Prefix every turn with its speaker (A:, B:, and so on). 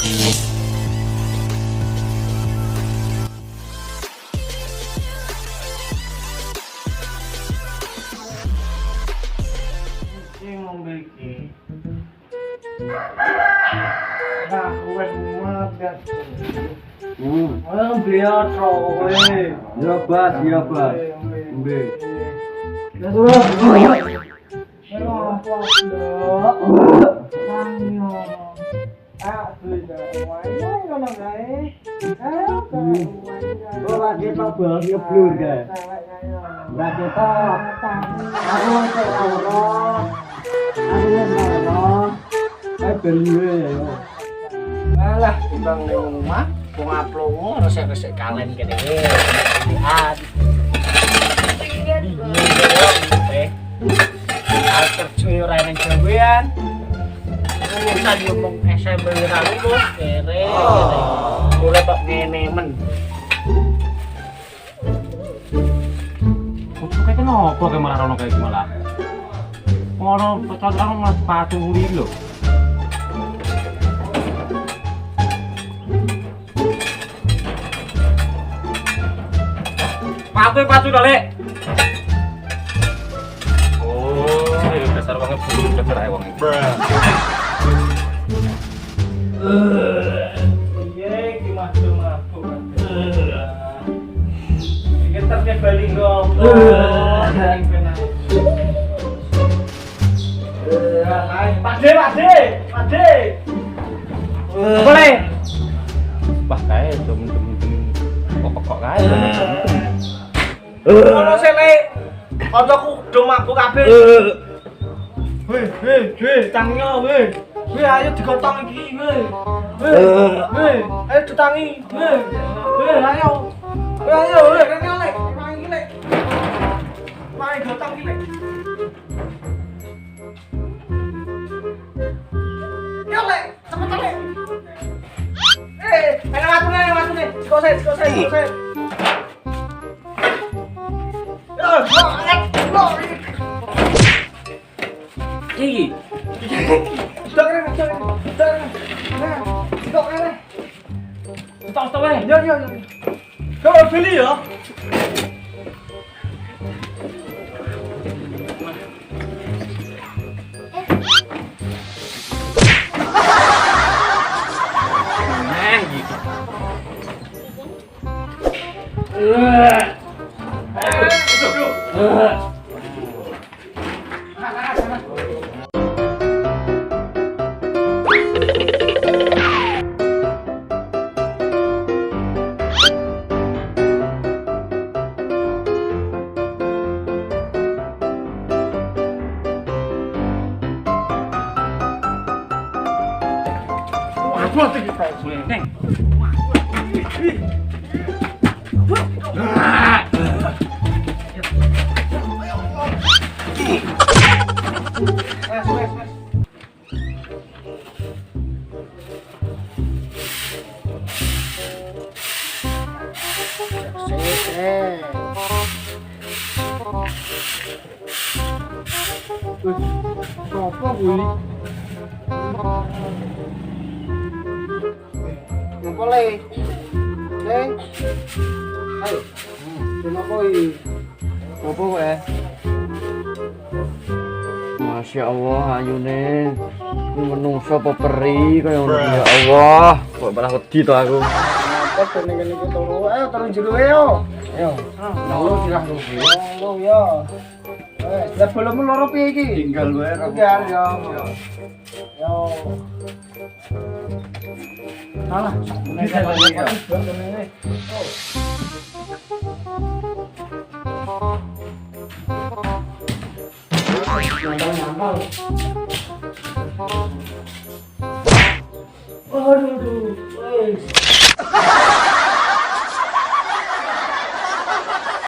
A: Iya, Bas. Ambil.
B: Alah, timbang ning omah, wong aplongo resik-resik kalen kene. Lihat. Kerja ora nang gawean. Urusan ngomong SMP ora lulus, kere. Mulai kok ngene men.
C: Kok kayak kenapa kayak malah rono kayak malah? Orang pecahan mas sepatu uli lho. Patu dale. Oh, ini dasar wongnya burung dasar ae wongnya.
B: Iya, iki mabuk. Iki terke bali ngopo. Pakde. Boleh.
C: Bah kae temen-temen kok kae.
B: Ono sele. Kancaku do mabuk kabeh. Weh, tangnya weh. Weh, ayo digotong iki, weh. Ayo ditangi, weh. Ayo. Weh, kene lek. Mangi lek. Mangi gotong iki lek. Yo lek, cepet lek. Enak watune. Sikose.
C: Iki. Stop wae.
B: Yo. Coba beli ya.
C: Nah, gitu.
B: Waduh, iki kayak neng. Apa kuwi? Boleh. Ayo. Kenapa iki? Apa wae?
A: Masya Allah, ayune. Ini menungso apa peri kaya ngono ya Allah. Kok malah wedi to aku.
B: Apa kene-kene iki turu? Ayo turun jero yo.
A: Ayo. Lalu sirah lu.
B: Yo yo. Lah belum loro piye iki?
A: Tinggal wae
B: Tinggal yo. Yo. Alah, bisa banyak ya. Aduh, wes.